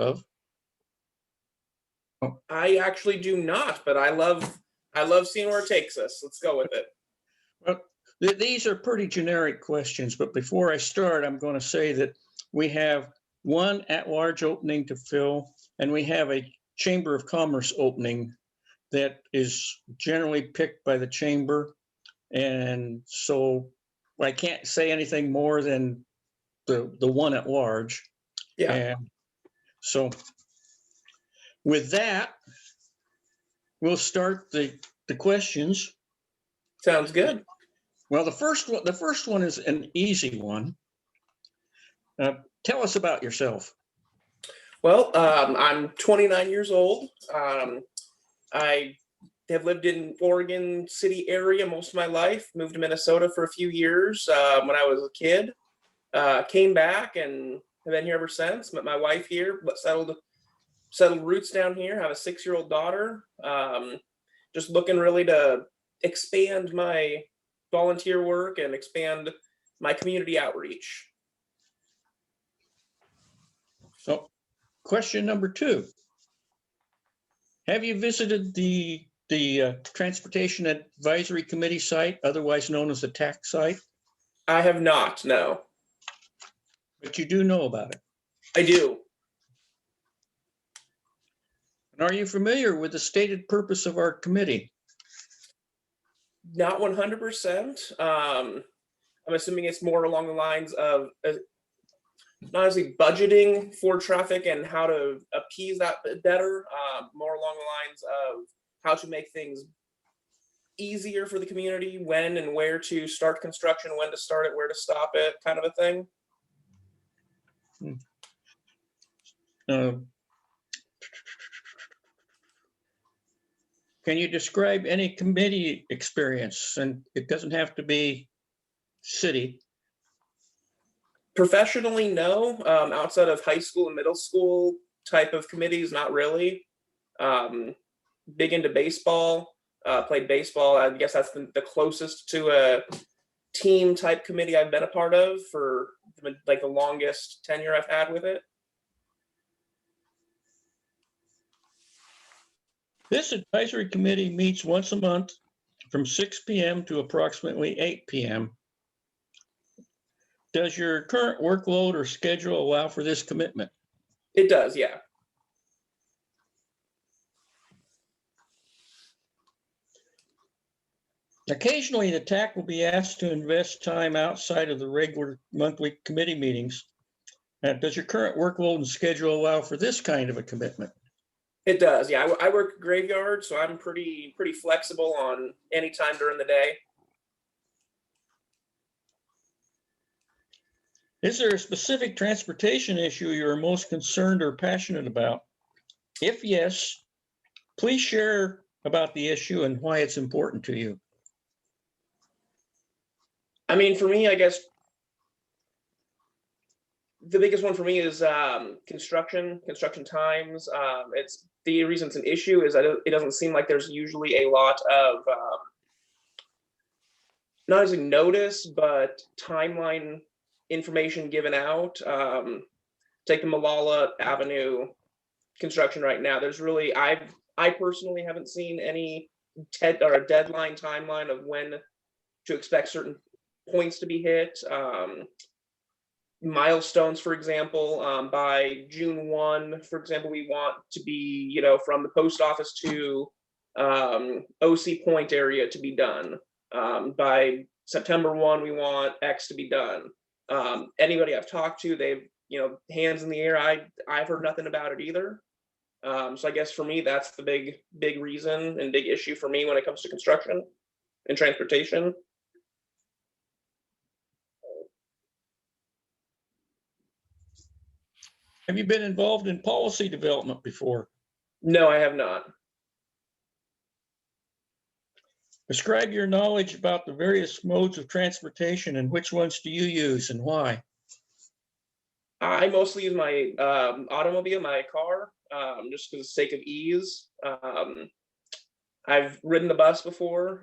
of? I actually do not, but I love seeing where it takes us. Let's go with it. Well, these are pretty generic questions, but before I start, I'm going to say that we have one at-large opening to fill, and we have a Chamber of Commerce opening that is generally picked by the chamber. And so I can't say anything more than the one at large. Yeah. And so with that, we'll start the questions. Sounds good. Well, the first one is an easy one. Tell us about yourself. Well, I'm 29 years old. I have lived in Oregon City area most of my life. Moved to Minnesota for a few years when I was a kid. Came back and have been here ever since. Met my wife here, but settled roots down here. Have a 6-year-old daughter. Just looking really to expand my volunteer work and expand my community outreach. So, question number 2. Have you visited the Transportation Advisory Committee site, otherwise known as the TAC site? I have not, no. But you do know about it. I do. And are you familiar with the stated purpose of our committee? Not 100%. I'm assuming it's more along the lines of not only budgeting for traffic and how to appease that better, more along the lines of how to make things easier for the community, when and where to start construction, when to start it, where to stop it, kind of a thing. Can you describe any committee experience? And it doesn't have to be city. Professionally, no. Outside of high school and middle school type of committees, not really. Big into baseball, played baseball. I guess that's the closest to a team type committee I've been a part of for like the longest tenure I've had with it. This advisory committee meets once a month from 6 p.m. to approximately 8 p.m. Does your current workload or schedule allow for this commitment? It does, yeah. Occasionally, the TAC will be asked to invest time outside of the regular monthly committee meetings. Does your current workload and schedule allow for this kind of a commitment? It does, yeah. I work graveyard, so I'm pretty flexible on any time during the day. Is there a specific transportation issue you're most concerned or passionate about? If yes, please share about the issue and why it's important to you. I mean, for me, I guess the biggest one for me is construction times. It's the reason it's an issue is that it doesn't seem like there's usually a lot of not only notice, but timeline information given out. Take the Malala Avenue construction right now. There's really, I personally haven't seen any or a deadline timeline of when to expect certain points to be hit. Milestones, for example, by June 1, for example, we want to be, from the post office to OC Point area to be done. By September 1, we want X to be done. Anybody I've talked to, they've, hands in the air. I've heard nothing about it either. So I guess for me, that's the big reason and big issue for me when it comes to construction and transportation. Have you been involved in policy development before? No, I have not. Describe your knowledge about the various modes of transportation and which ones do you use and why? I mostly use my automobile, my car, just for the sake of ease. I've ridden the bus before,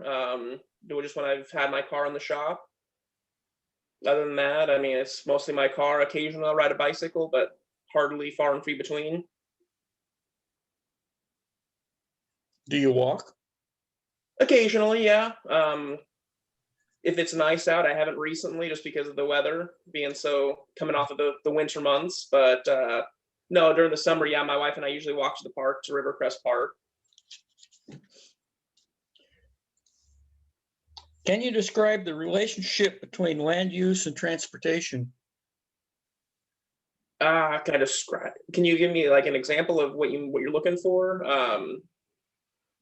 just when I've had my car in the shop. Other than that, I mean, it's mostly my car. Occasionally I'll ride a bicycle, but hardly far and few between. Do you walk? Occasionally, yeah. If it's nice out, I haven't recently just because of the weather being so coming off of the winter months. But no, during the summer, yeah, my wife and I usually walk to the park, to Rivercrest Park. Can you describe the relationship between land use and transportation? Can I describe? Can you give me like an example of what you're looking for?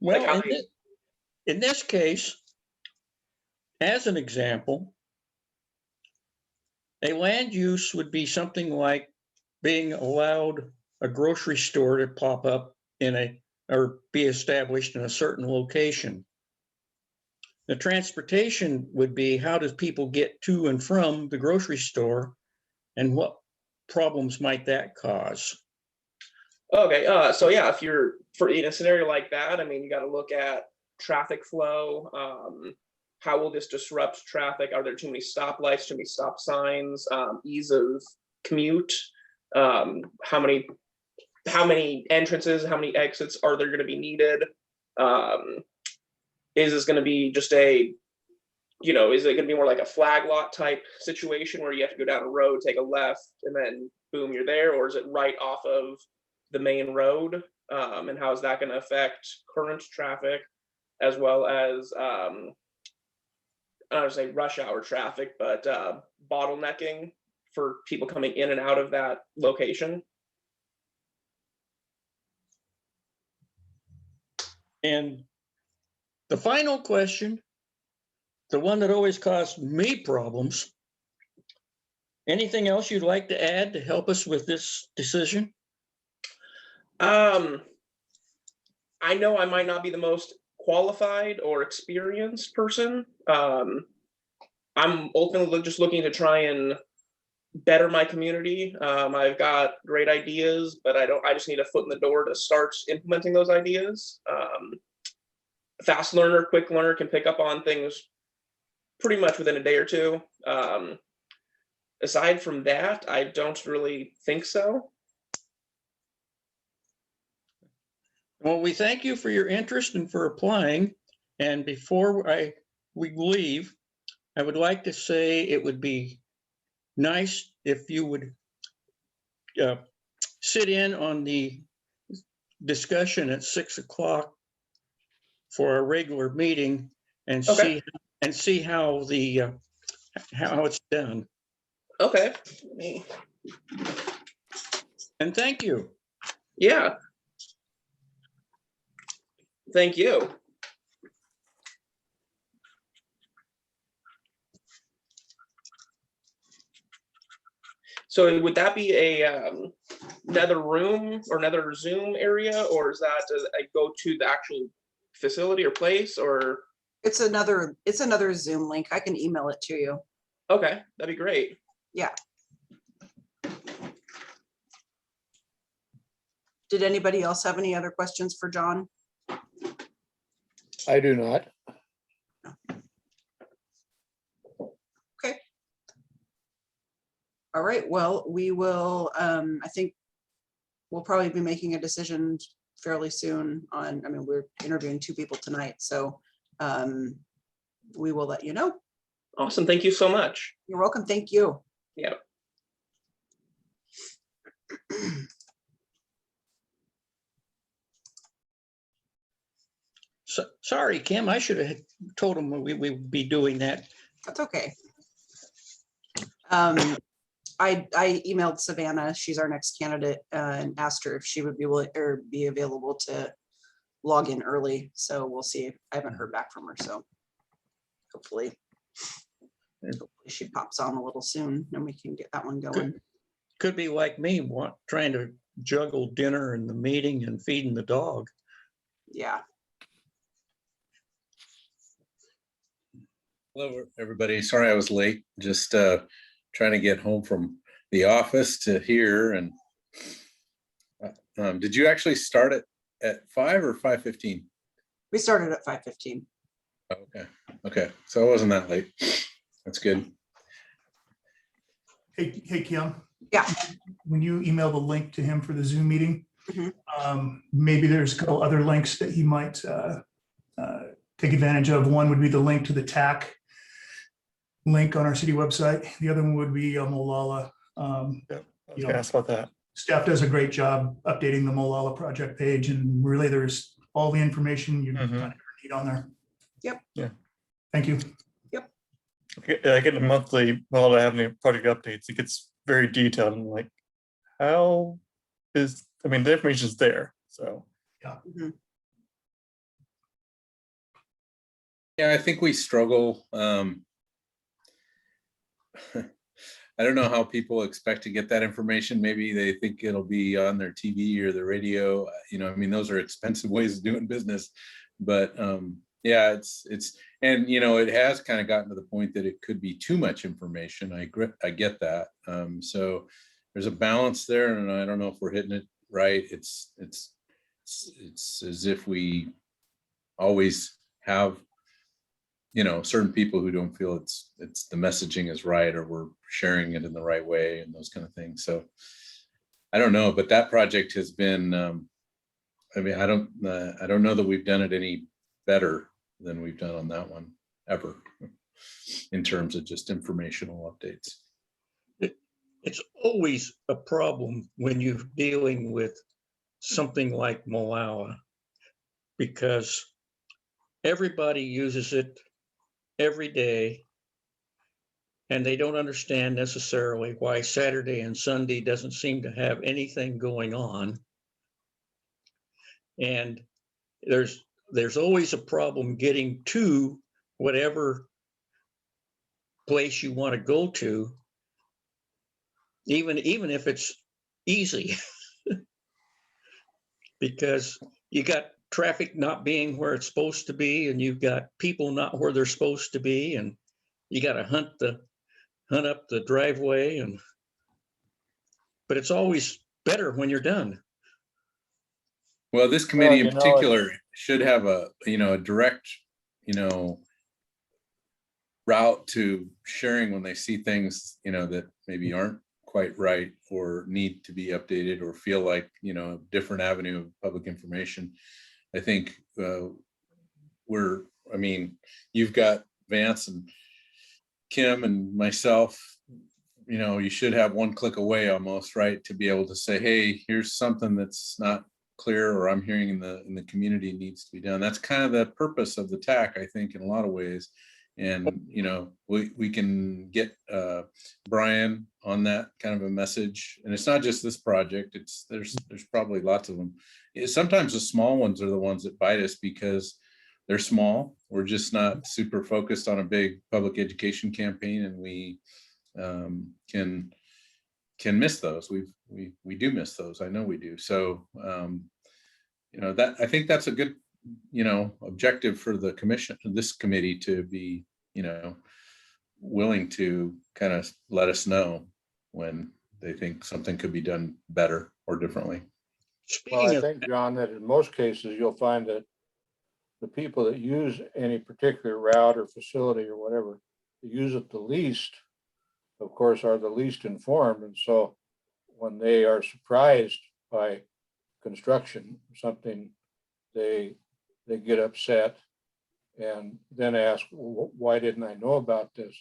Well, like how in this case, as an example, a land use would be something like being allowed a grocery store to pop up or be established in a certain location. The transportation would be, how does people get to and from the grocery store, and what problems might that cause? Okay, so yeah, if you're in a scenario like that, I mean, you got to look at traffic flow. How will this disrupt traffic? Are there too many stoplights, too many stop signs? Ease of commute. How many entrances, how many exits are there going to be needed? Is this going to be just is it going to be more like a flag lot type situation where you have to go down a road, take a left, and then boom, you're there? Or is it right off of the main road? And how is that going to affect current traffic as well as, I don't want to say rush hour traffic, but bottlenecking for people coming in and out of that location? And the final question, the one that always caused me problems, anything else you'd like to add to help us with this decision? I know I might not be the most qualified or experienced person. I'm ultimately just looking to try and better my community. I've got great ideas, but I just need a foot in the door to start implementing those ideas. Fast learner, quick learner, can pick up on things pretty much within a day or two. Aside from that, I don't really think so. Well, we thank you for your interest and for applying. And before we leave, I would like to say it would be nice if you would sit in on the discussion at 6 o'clock for a regular meeting and Okay. see how it's done. Okay. And thank you. Yeah. Thank you. So would that be another room or another Zoom area, or is that does I go to the actual facility or place, or? It's another Zoom link. I can email it to you. Okay, that'd be great. Yeah. Did anybody else have any other questions for John? I do not. Okay. All right, well, we will, I think we'll probably be making a decision fairly soon on, I mean, we're interviewing 2 people tonight, so we will let you know. Awesome, thank you so much. You're welcome, thank you. Yeah. So, sorry, Kim, I should have told him we would be doing that. That's okay. I emailed Savannah, she's our next candidate, and asked her if she would be willing or be available to log in early. So we'll see. I haven't heard back from her, so hopefully she pops on a little soon and we can get that one going. Could be like me, trying to juggle dinner and the meeting and feeding the dog. Yeah. Hello, everybody. Sorry I was late. Just trying to get home from the office to here. And did you actually start at 5 or 5:15? We started at 5:15. Okay. Okay. So it wasn't that late. That's good. Hey, Kim. Yeah. When you email the link to him for the Zoom meeting, Mhm. maybe there's a couple other links that he might take advantage of. One would be the link to the TAC link on our city website. The other one would be Molalla. Yeah, I was You gonna know, ask about that. staff does a great job updating the Molalla project page, and really there's all the information you Mhm. kind of need on there. Yep. Yeah. Thank you. I get a monthly, well, I have any project updates. It gets very detailed. And like, how is, I mean, the information's there. So, Mhm. Yeah, I think we struggle. I don't know how people expect to get that information. Maybe they think it'll be on their TV or the radio. You know, I mean, those are expensive ways of doing business. But yeah, it's and you know, it has kind of gotten to the point that it could be too much information. I get that. So there's a balance there, and I don't know if we're hitting it right. It's as if we always have, you know, certain people who don't feel it's the messaging is right, or we're sharing it in the right way, and those kind of things. So I don't know, but that project has been I mean, I don't know that we've done it any better than we've done on that one ever, in terms of just informational updates. It's always a problem when you're dealing with something like Molalla, because everybody uses it every day, and they don't understand necessarily why Saturday and Sunday doesn't seem to have anything going on. And there's always a problem getting to whatever place you want to go to, even if it's easy, because you got traffic not being where it's supposed to be, and you've got people not where they're supposed to be, and you got to hunt up the driveway, but it's always better when you're done. Well, this committee in you know, particular should have a, you know, a direct, you know, route to sharing when they see things, you know, that maybe aren't quite right or need to be updated or feel like, you know, a different avenue of public information. I think I mean, you've got Vance and Kim and myself, you know, you should have one click away almost, right, to be able to say, hey, here's something that's not clear, or I'm hearing in the community needs to be done. That's kind of the purpose of the TAC, I think, in a lot of ways. And you know, we can get Brian on that kind of a message. And it's not just this project, it's there's probably lots of them. Sometimes the small ones are the ones that bite us because they're small. We're just not super focused on a big public education campaign, and we can miss those. We do miss those. I know we do. So you know, that I think that's a good, you know, objective for the commission, this committee, to be, you know, willing to kind of let us know when they think something could be done better or differently. Well, Speaking I of, think, John, that in most cases, you'll find that the people that use any particular route or facility or whatever, that use it the least, of course, are the least informed. And so when they are surprised by construction or something, they get upset and then ask, "Well, why didn't I know about this?"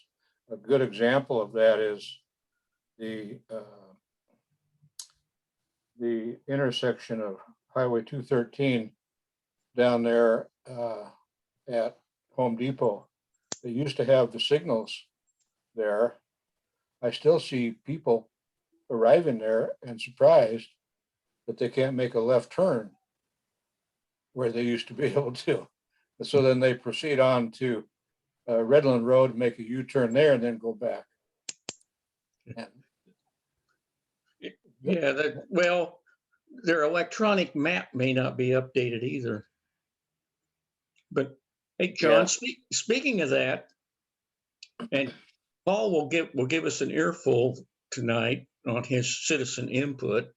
A good example of that is the intersection of Highway 213 down there at Home Depot. They used to have the signals there. I still see people arriving there and surprised that they can't make a left turn where they used to be able to. And so then they proceed on to Redland Road, make a U-turn there, and then go back. And yeah, well, their electronic map may not be updated either. But hey, John, Yeah. speaking of that, and Paul will give us an earful tonight on his citizen input.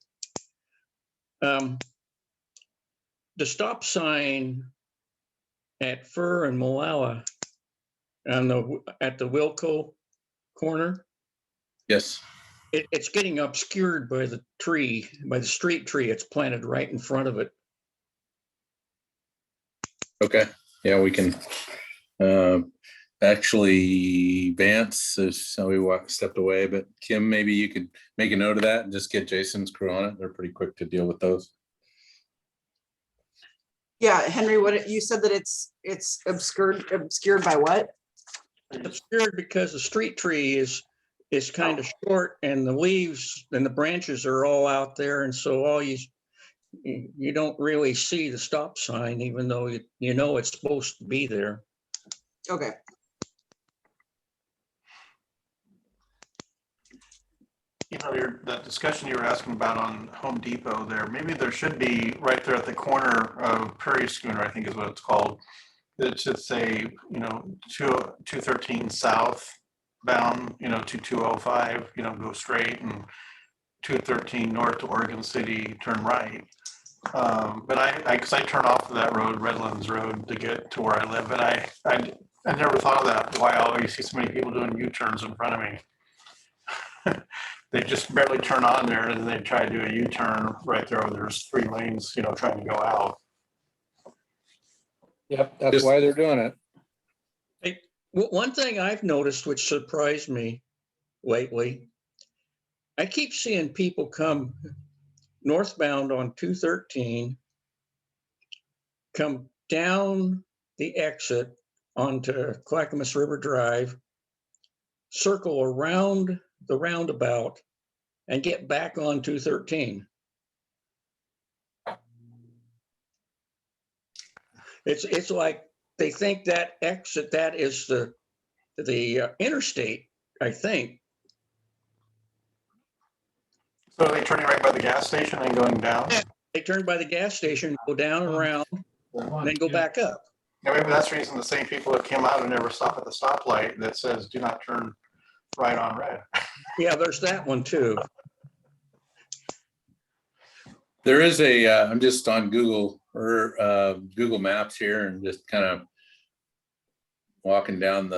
The stop sign at Fur and Molalla at the Wilco corner. Yes. it's getting obscured by the tree, by the street tree. It's planted right in front of it. Okay, yeah, we can, actually, Vance, so stepped away, but Kim, maybe you could make a note of that and just get Jason's crew on it. They're pretty quick to deal with those. Yeah, Henry, what you said that it's obscured by what? Obscured because the street tree is kind of short and the leaves and the branches are all out there. And so all you don't really see the stop sign, even though you know it's supposed to be there. Okay. You know, that discussion you were asking about on Home Depot there, maybe there should be right there at the corner of Prairie Schooner, I think is what it's called. It should say, you know, 213 southbound, you know, to 205, you know, go straight, and 213 north to Oregon City, turn right. But because I turn off of that road, Redlands Road, to get to where I live, and I never thought of that. Why I always see so many people doing U-turns in front of me. They just barely turn on there, and then they try to do a U-turn right there where there's 3 lanes, you know, trying to go out. Yep, that's Just- why they're doing it. Hey, one thing I've noticed which surprised me lately, I keep seeing people come northbound on 213, come down the exit onto Clackamas River Drive, circle around the roundabout, and get back on 213. It's like they think that exit, that is the interstate, I think. So are they turning right by the gas station and going down? Yeah. They turn by the gas station, go down and around, and then go back up. Yeah, maybe that's the reason the same people that came out and never stop at the stoplight that says do not turn right on red. Yeah, there's that one too. There is I'm just on Google or Google Maps here and just kind of walking down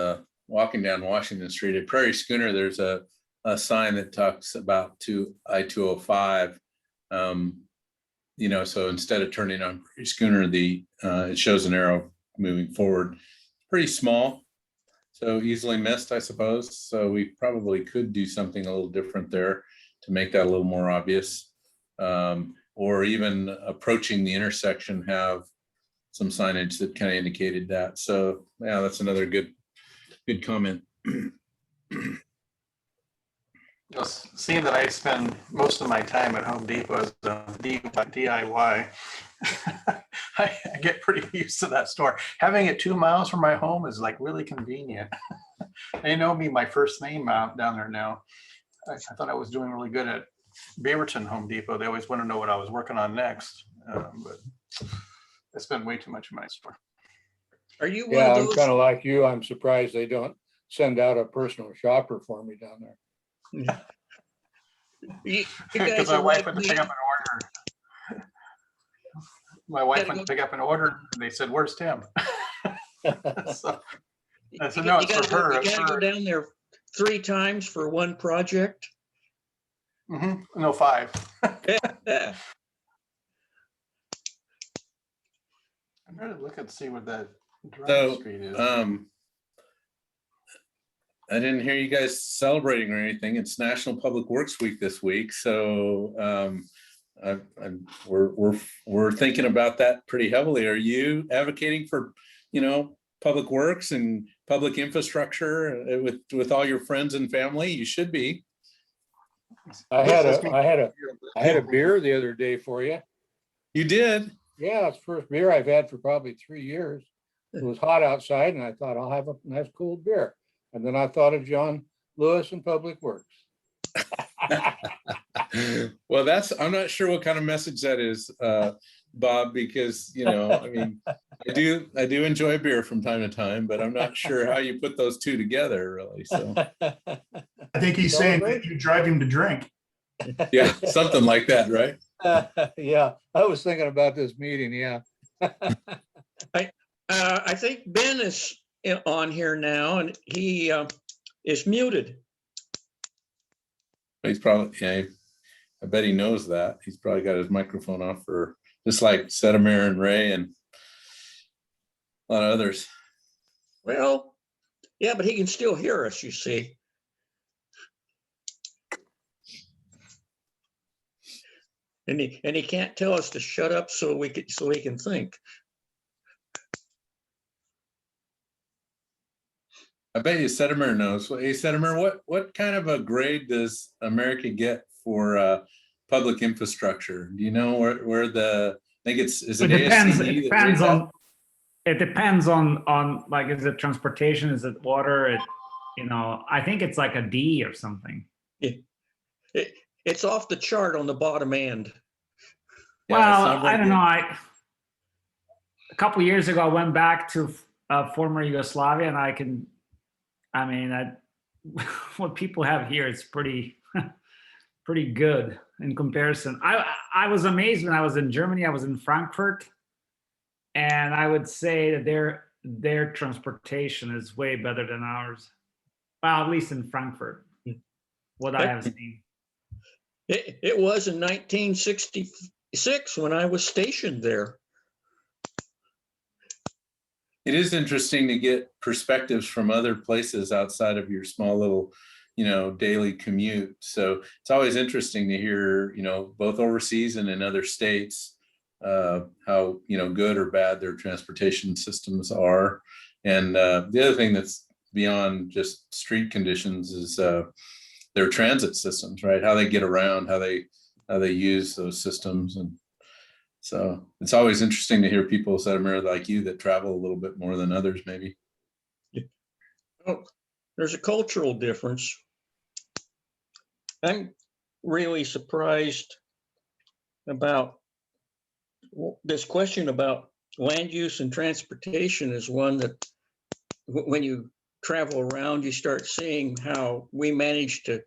Washington Street at Prairie Schooner. There's a sign that talks about I-205. You know, so instead of turning on Prairie Schooner, it shows an arrow moving forward. Pretty small, so easily missed, I suppose. So we probably could do something a little different there to make that a little more obvious. Or even approaching the intersection, have some signage that kind of indicated that. So yeah, that's another good comment. Just seeing that I spend most of my time at Home Depot as a DIY, I get pretty used to that store. Having it 2 miles from my home is like really convenient. They know me, my first name out down there now. I thought I was doing really good at Beaverton Home Depot. They always want to know what I was working on next, but I spend way too much in my store. Are you one Yeah, of I'm those? kind of like you. I'm surprised they don't send out a personal shopper for me down there. You Because guys my are wife like went to me. pick up an order. My wife Gotta went to pick up an order and they said, "Where's Tim?" So I said, You "No, it's gotta for her. you It's gotta go her." down there 3 times for one project. No, 5. Yeah. I'm trying to look and see what that drive So, street is. I didn't hear you guys celebrating or anything. It's National Public Works Week this week, so we're thinking about that pretty heavily. Are you advocating for, you know, public works and public infrastructure with all your friends and family? You should be. I had a beer the other day for you. You did. Yeah, it's the first beer I've had for probably 3 years. It was hot outside and I thought I'll have a nice cold beer. And then I thought of John Lewis and Public Works. Well, I'm not sure what kind of message that is, Bob, because, you know, I mean, I do enjoy beer from time to time, but I'm not sure how you put those two together really. So I think he's saying that you drive him to drink. yeah, something like that, right? Yeah, I was thinking about this meeting, yeah. I think Ben is on here now and he is muted. He's probably, yeah, I bet he knows that. He's probably got his microphone off for, just like Sedemir and Ray and a lot of others. Well, yeah, but he can still hear us, you see. And he can't tell us to shut up so he can think. I bet you Sedemir knows. Well, hey, Sedemir, what kind of a grade does America get for public infrastructure? Do you know where the, I think is it It depends. ASCE It that depends grades that? on. It depends on like, is it transportation? Is it water? I think it's like a D or something. It's off the chart on the bottom end. Yeah, it's Well, not very I don't good. know. A couple of years ago, I went back to former Yugoslavia, and what people have here is pretty pretty good in comparison. I was amazed when I was in Germany. I was in Frankfurt, and I would say that their transportation is way better than ours. Well, at least in Frankfurt, what I have seen. It was in 1966 when I was stationed there. It is interesting to get perspectives from other places outside of your small little, daily commute. So it's always interesting to hear, both overseas and in other states, how, good or bad their transportation systems are. And the other thing that's beyond just street conditions is their transit systems, right? How they get around, how they use those systems. And so it's always interesting to hear people, Sedemir, like you, that travel a little bit more than others, maybe. Oh, there's a cultural difference. I'm really surprised about this question about land use and transportation is one that when you travel around, you start seeing how we managed to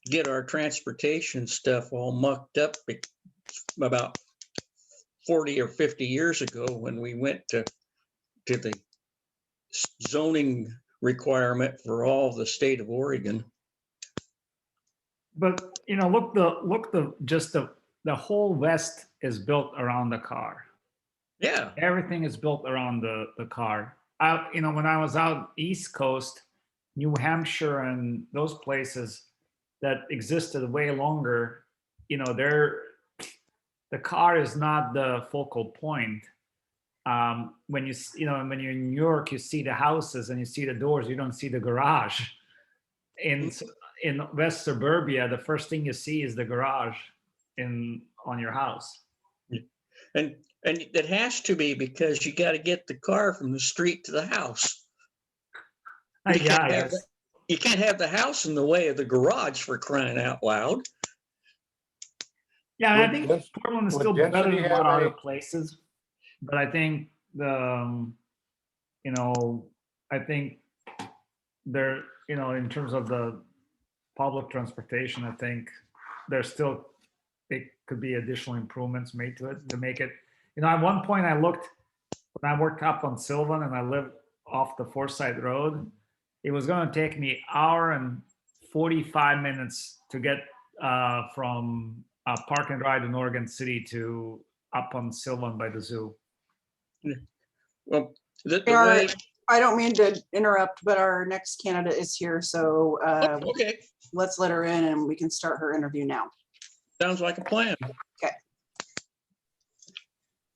get our transportation stuff all mucked up about 40 or 50 years ago when we went to the zoning requirement for all the state of Oregon. But the whole West is built around the car. Yeah. Everything is built around the car. When I was out East Coast, New Hampshire and those places that existed way longer, the car is not the focal point. When when you're in New York, you see the houses and you see the doors, you don't see the garage. In West Suburbia, the first thing you see is the garage on your house. And it has to be because you got to get the car from the street to the house. You can't have the house in the way of the garage, for crying out loud. Yeah, I Would think dens- Portland is would still better density than a have lot of any- other places, but I think I think there, in terms of the public transportation, I think it could be additional improvements made to it to make it. At one point I looked when I worked up on Sylvan and I lived off the Forsyth Road. It was going to take me 1 hour and 45 minutes to get from Park and Ride in Oregon City to up on Sylvan by the zoo. Well, the way. I don't mean to interrupt, but our next candidate is here, so Okay, let's let her in and we can start her interview now. sounds like a plan. Okay.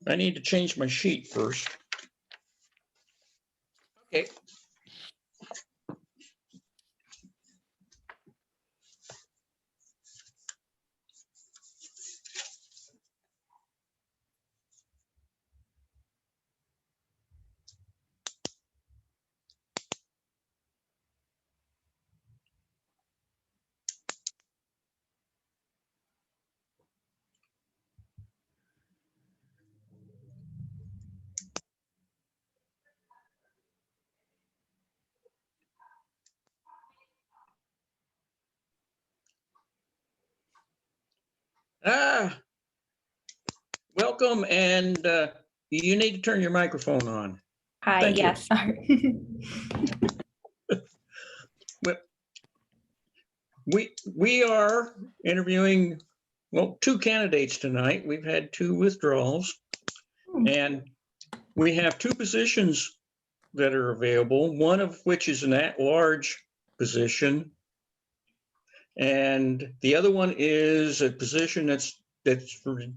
I need to change my sheet first. Okay. Welcome, and you need to turn your microphone on. Hi, Thank you. yes, sorry. we are interviewing, well, two candidates tonight. We've had two withdrawals. And we have two positions that are available, one of which is an at-large position. And the other one is a position that's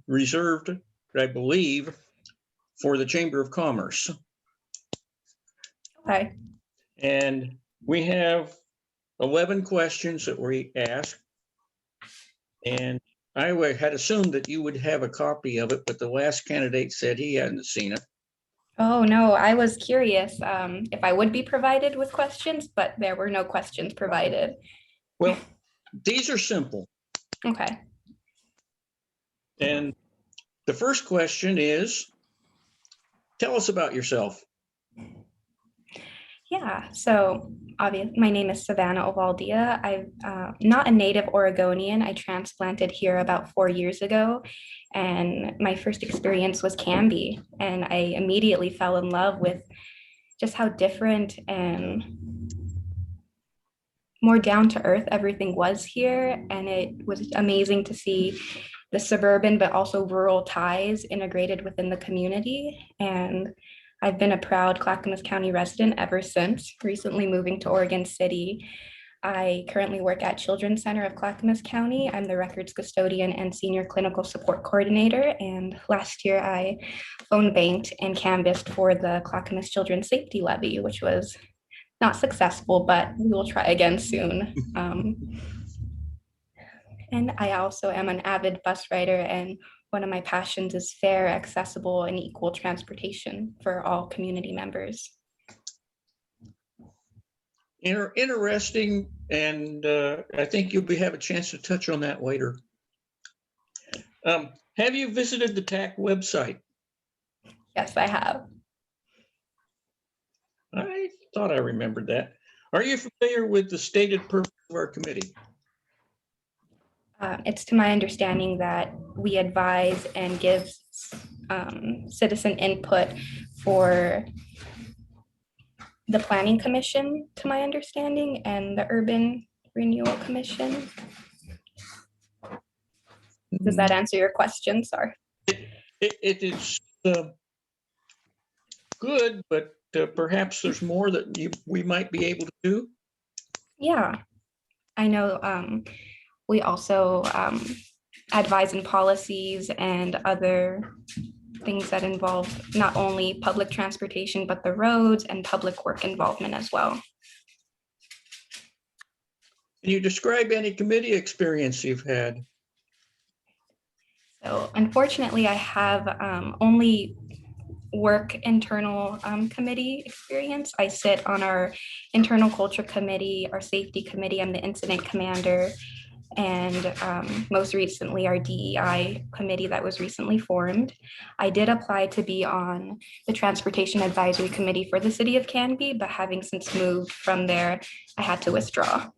reserved, I believe, for the Chamber of Commerce. Okay. And we have 11 questions that we asked. And I had assumed that you would have a copy of it, but the last candidate said he hadn't seen it. Oh, no, I was curious if I would be provided with questions, but there were no questions provided. Well, these are simple. Okay. And the first question is, tell us about yourself. Yeah, so obviously my name is Savannah Ovaldia. I'm not a native Oregonian. I transplanted here about 4 years ago, and my first experience was Canby, and I immediately fell in love with just how different and more down to earth everything was here. And it was amazing to see the suburban but also rural ties integrated within the community. And I've been a proud Clackamas County resident ever since, recently moving to Oregon City. I currently work at Children's Center of Clackamas County. I'm the records custodian and senior clinical support coordinator. And last year I phone banked and canvassed for the Clackamas Children's Safety Levy, which was not successful, but we will try again soon. And I also am an avid bus rider, and one of my passions is fair, accessible, and equal transportation for all community members. Interesting, and I think you'll have a chance to touch on that later. Have you visited the TAC website? Yes, I have. I thought I remembered that. Are you familiar with the stated purpose of our committee? It's to my understanding that we advise and give citizen input for the Planning Commission, to my understanding, and the Urban Renewal Commission. Does that answer your question? Sorry. It is good, but perhaps there's more that we might be able to do. Yeah, I know we also advise in policies and other things that involve not only public transportation, but the roads and public work involvement as well. Can you describe any committee experience you've had? So unfortunately, I have only work internal committee experience. I sit on our internal culture committee, our safety committee. I'm the incident commander, and most recently our DEI committee that was recently formed. I did apply to be on the Transportation Advisory Committee for the City of Canby, but having since moved from there, I had to withdraw.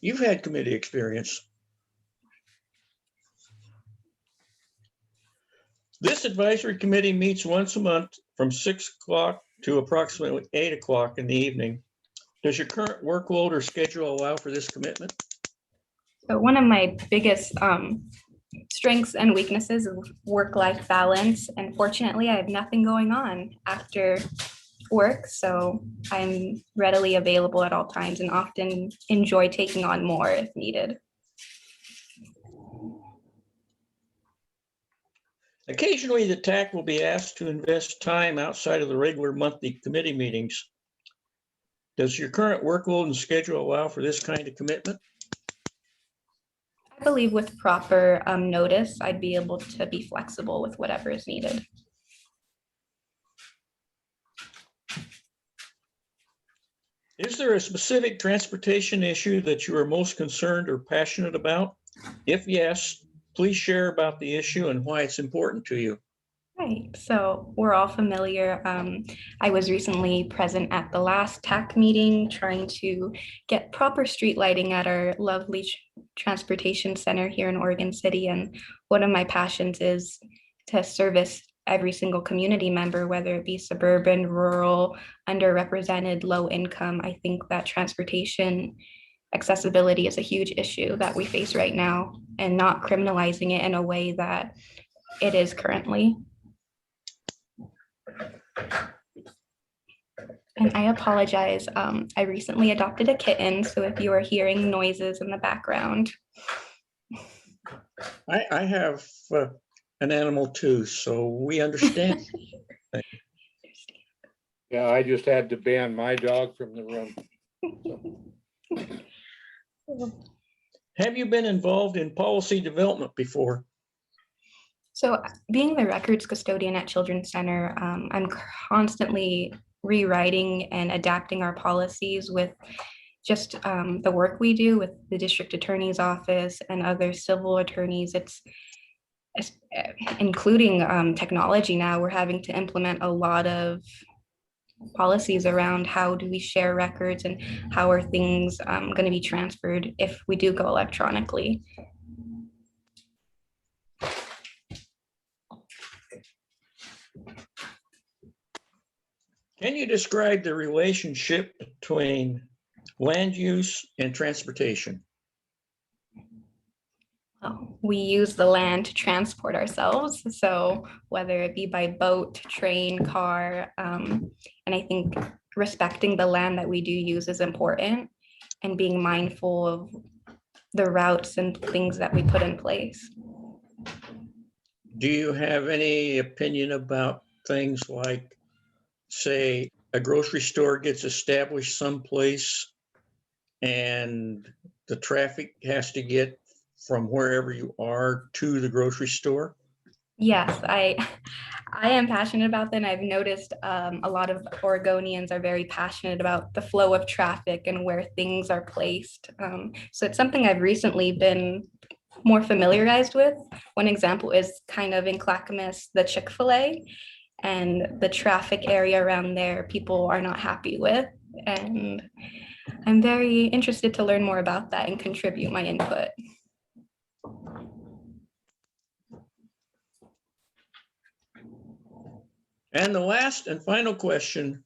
You've had committee experience. This advisory committee meets once a month from 6 o'clock to approximately 8 o'clock in the evening. Does your current workload or schedule allow for this commitment? So one of my biggest strengths and weaknesses is work-life balance. And fortunately, I have nothing going on after work, so I'm readily available at all times and often enjoy taking on more if needed. Occasionally, the TAC will be asked to invest time outside of the regular monthly committee meetings. Does your current workload and schedule allow for this kind of commitment? I believe with proper notice, I'd be able to be flexible with whatever is needed. Is there a specific transportation issue that you are most concerned or passionate about? If yes, please share about the issue and why it's important to you. Right, so we're all familiar. I was recently present at the last TAC meeting trying to get proper street lighting at our lovely transportation center here in Oregon City. And one of my passions is to service every single community member, whether it be suburban, rural, underrepresented, low income. I think that transportation accessibility is a huge issue that we face right now, and not criminalizing it in a way that it is currently. And I apologize. I recently adopted a kitten, so if you are hearing noises in the background. I have an animal too, so we understand. Yeah, I just had to ban my dog from the room. Have you been involved in policy development before? So being the records custodian at Children's Center, I'm constantly rewriting and adapting our policies with just the work we do with the district attorney's office and other civil attorneys. It's including technology now. We're having to implement a lot of policies around how do we share records and how are things going to be transferred if we do go electronically. Can you describe the relationship between land use and transportation? We use the land to transport ourselves. So whether it be by boat, train, car, and I think respecting the land that we do use is important, and being mindful of the routes and things that we put in place. Do you have any opinion about things like, say, a grocery store gets established someplace and the traffic has to get from wherever you are to the grocery store? Yes, I am passionate about that. And I've noticed a lot of Oregonians are very passionate about the flow of traffic and where things are placed. So it's something I've recently been more familiarized with. One example is kind of in Clackamas, the Chick-fil-A, and the traffic area around there, people are not happy with. And I'm very interested to learn more about that and contribute my input. And the last and final question,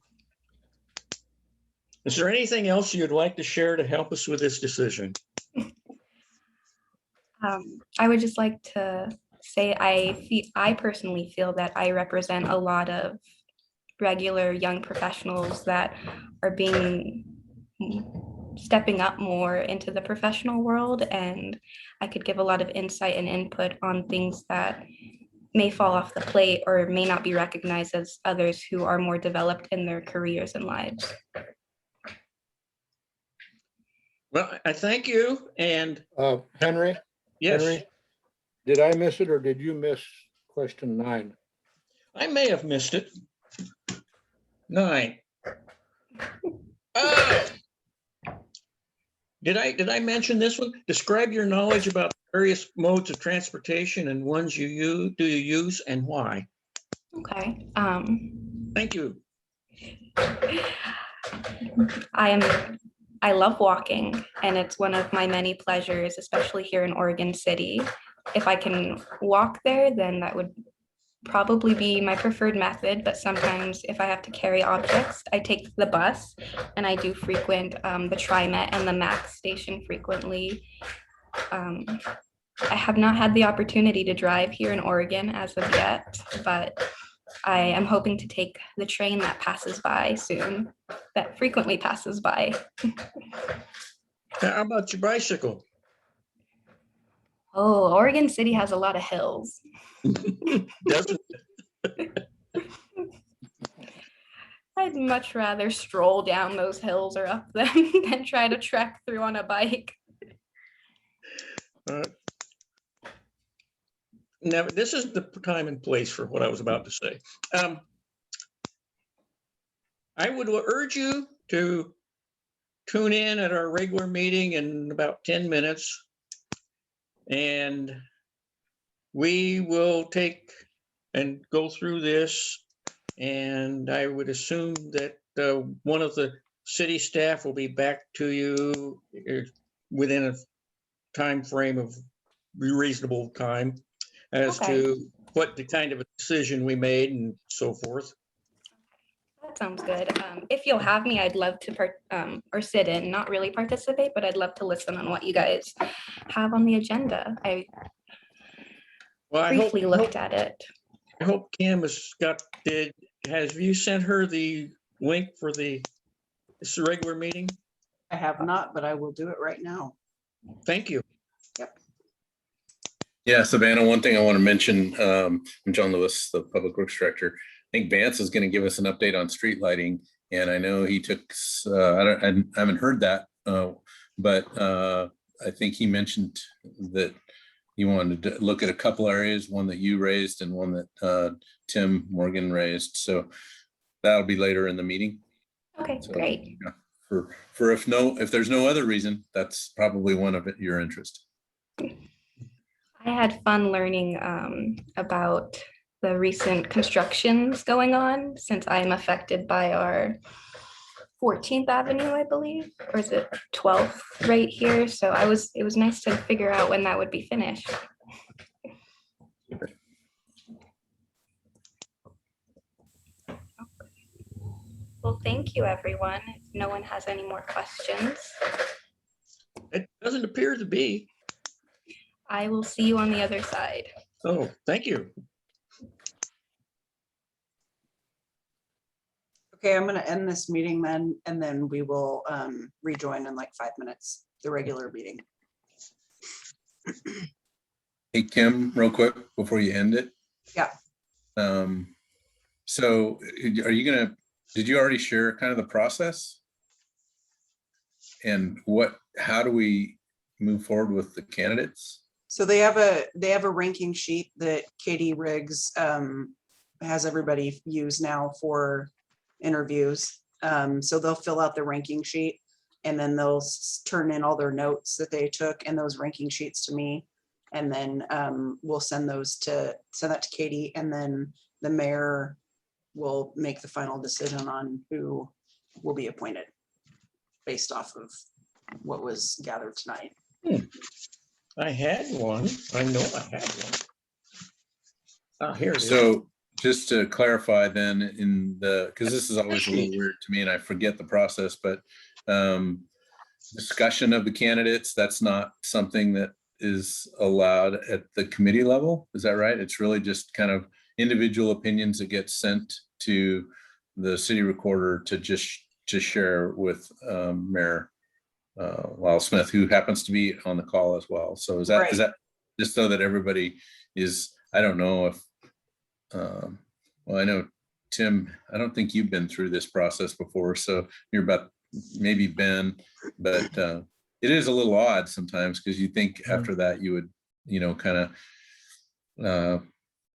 is there anything else you'd like to share to help us with this decision? I would just like to say I personally feel that I represent a lot of regular young professionals that are stepping up more into the professional world, and I could give a lot of insight and input on things that may fall off the plate or may not be recognized as others who are more developed in their careers and lives. Well, I thank you. And Henry? yes, Henry, did I miss it or did you miss question 9? I may have missed it. 9. Oh, did I mention this one? Describe your knowledge about various modes of transportation and ones do you use and why? Okay. Thank you. I love walking, and it's one of my many pleasures, especially here in Oregon City. If I can walk there, then that would probably be my preferred method, but sometimes if I have to carry objects, I take the bus, and I do frequent the TriMet and the Max station frequently. I have not had the opportunity to drive here in Oregon as of yet, but I am hoping to take the train that passes by soon, that frequently passes by. How about your bicycle? Oh, Oregon City has a lot of hills. Doesn't I'd much rather stroll down those hills or up them than try to trek through on a bike. Now, this is the time and place for what I was about to say. I would urge you to tune in at our regular meeting in about 10 minutes. And we will take and go through this. And I would assume that one of the city staff will be back to you within a time frame of reasonable time as Okay. to what the kind of a decision we made and so forth. That sounds good. If you'll have me, I'd love to or sit in, not really participate, but I'd love to listen on what you guys have on the agenda. I Well, briefly looked at it. I hope Kim have you sent her the link for this regular meeting? I have not, but I will do it right now. Thank you. Yeah, Savannah, one thing I want to mention, I'm John Lewis, the Public Works Director. I think Vance is going to give us an update on street lighting, and I know he took, I haven't heard that, but I think he mentioned that he wanted to look at a couple areas, one that you raised and one that Tim Morgan raised. So that'll be later in the meeting. Okay, So, great. yeah, for if there's no other reason, that's probably one of your interest. I had fun learning about the recent constructions going on, since I'm affected by our 14th Avenue, I believe, or is it 12th right here? So it was nice to figure out when that would be finished. Well, thank you, everyone. If no one has any more questions, It doesn't appear to be. I will see you on the other side. Oh, thank you. Okay, I'm gonna end this meeting then, and then we will rejoin in like 5 minutes, the regular meeting. Hey, Kim, real quick before you end it. Yeah. So did you already share kind of the process? And how do we move forward with the candidates? So they have a ranking sheet that Katie Riggs has everybody use now for interviews. So they'll fill out the ranking sheet, and then they'll turn in all their notes that they took and those ranking sheets to me. And then we'll send that to Katie, and then the mayor will make the final decision on who will be appointed based off of what was gathered tonight. I had one. I know I had one. Ah, here it is. So just to clarify then, because this is always a little weird to me and I forget the process, but discussion of the candidates, that's not something that is allowed at the committee level. Is that right? It's really just kind of individual opinions that get sent to the city recorder to share with Mayor Lyle Smith, who happens to be on the call as well. So is that just so that everybody is, I don't know if, well, I know Tim, I don't think you've been through this process before, so you're about maybe Ben, but it is a little odd sometimes because you think after that you would, kind of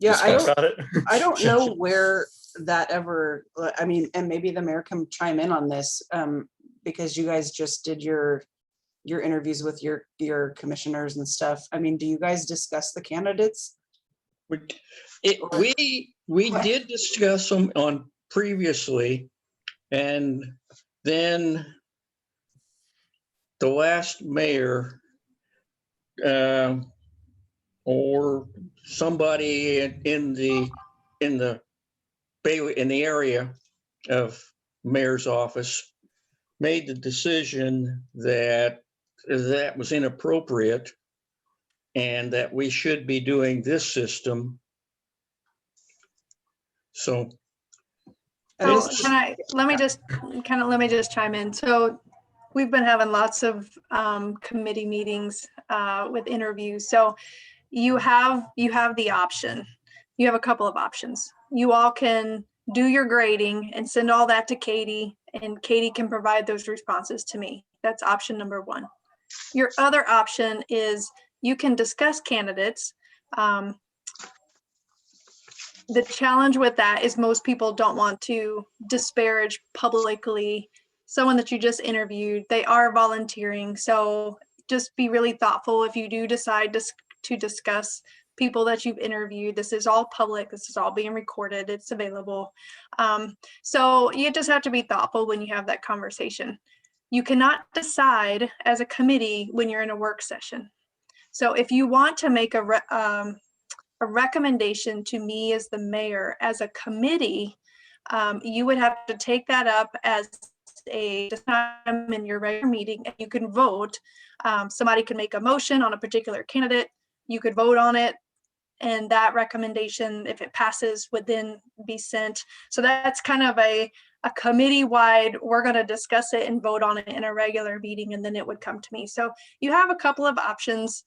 Yeah, I don't it. know where that ever, I mean, and maybe the mayor can chime in on this, because you guys just did your interviews with your commissioners and stuff. I mean, do you guys discuss the candidates? We did discuss them on previously, and then the last mayor or somebody in the area of mayor's office made the decision that was inappropriate and that we should be doing this system. So So let me just chime in. So we've been having lots of committee meetings with interviews. So you have the option. You have a couple of options. You all can do your grading and send all that to Katie, and Katie can provide those responses to me. That's option number one. Your other option is you can discuss candidates. The challenge with that is most people don't want to disparage publicly someone that you just interviewed. They are volunteering. So just be really thoughtful if you do decide to discuss people that you've interviewed. This is all public. This is all being recorded. It's available. So you just have to be thoughtful when you have that conversation. You cannot decide as a committee when you're in a work session. So if you want to make a a recommendation to me as the mayor, as a committee, you would have to take that up as a just item in your regular meeting, and you can vote. Somebody can make a motion on a particular candidate. You could vote on it, and that recommendation, if it passes, would then be sent. So that's kind of a committee-wide, we're going to discuss it and vote on it in a regular meeting, and then it would come to me. So you have a couple of options.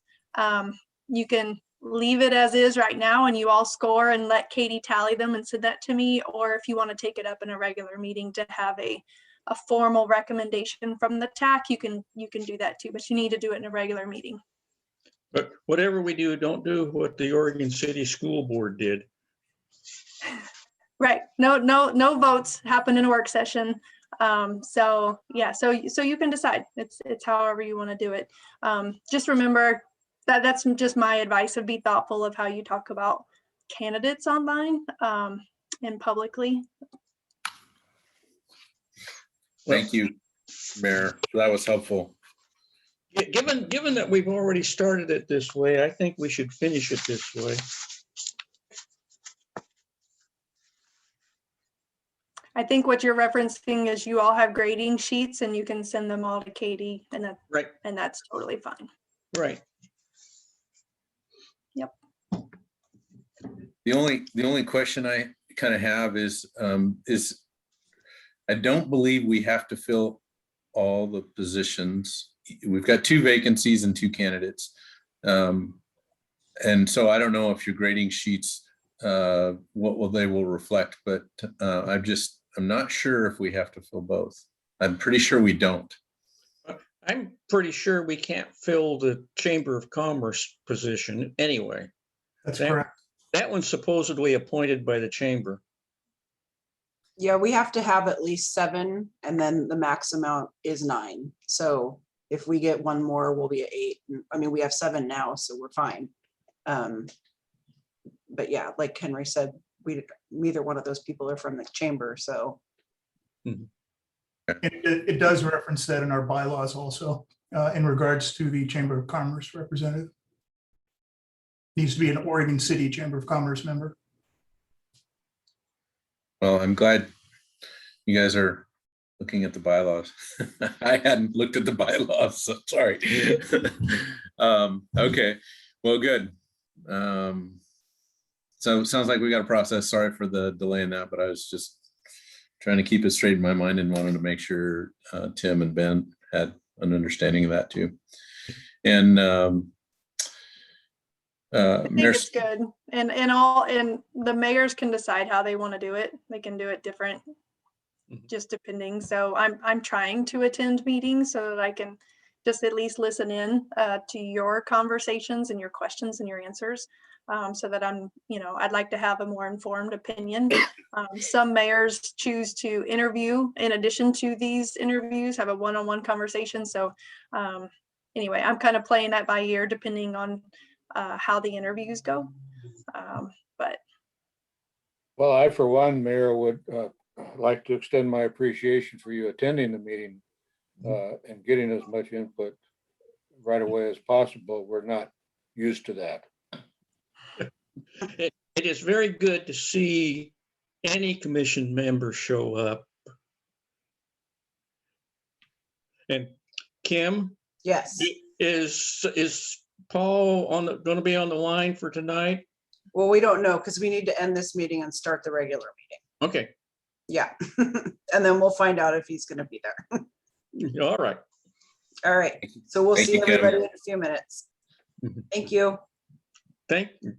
You can leave it as is right now and you all score and let Katie tally them and send that to me. Or if you want to take it up in a regular meeting to have a formal recommendation from the TAC, you can do that too, but you need to do it in a regular meeting. But whatever we do, don't do what the Oregon City School Board did. Right. No votes happen in a work session. So yeah, so you can decide. It's however you want to do it. Just remember that that's just my advice, of be thoughtful of how you talk about candidates online and publicly. Thank you, Mayor. That was helpful. Given that we've already started it this way, I think we should finish it this way. I think what you're referencing is you all have grading sheets and you can send them all to Katie, and Right. and that's totally fine. Right. Yep. The only question I kind of have is I don't believe we have to fill all the positions. We've got 2 vacancies and 2 candidates. And so I don't know if your grading sheets, what they will reflect, but I'm not sure if we have to fill both. I'm pretty sure we don't. I'm pretty sure we can't fill the Chamber of Commerce position anyway. That's correct. That one's supposedly appointed by the chamber. Yeah, we have to have at least 7, and then the max amount is 9. So if we get one more, we'll be at 8. I mean, we have 7 now, so we're fine. But yeah, like Henry said, neither one of those people are from the chamber, so. It does reference that in our bylaws also, in regards to the Chamber of Commerce representative. Needs to be an Oregon City Chamber of Commerce member. Well, I'm glad you guys are looking at the bylaws. I hadn't looked at the bylaws, so sorry. Okay, well, good. So it sounds like we got a process. Sorry for the delay in that, but I was just trying to keep it straight in my mind and wanted to make sure Tim and Ben had an understanding of that too. And I think it's good, and the mayors can decide how they want to do it. They can do it different, just depending. So I'm trying to attend meetings so that I can just at least listen in to your conversations and your questions and your answers, so that I'd like to have a more informed opinion. Some mayors choose to interview in addition to these interviews, have a one-on-one conversation. So anyway, I'm kind of playing that by ear depending on how the interviews go. But Well, I, for one, Mayor, would like to extend my appreciation for you attending the meeting and getting as much input right away as possible. We're not used to that. It is very good to see any commission member show up. And Kim? Yes. Is Paul going to be on the line for tonight? Well, we don't know because we need to end this meeting and start the regular meeting. Okay. Yeah. And then we'll find out if he's going to be there. All right. All right. So we'll Thank see you, Kim. everybody in a few minutes. Thank you. Thank you.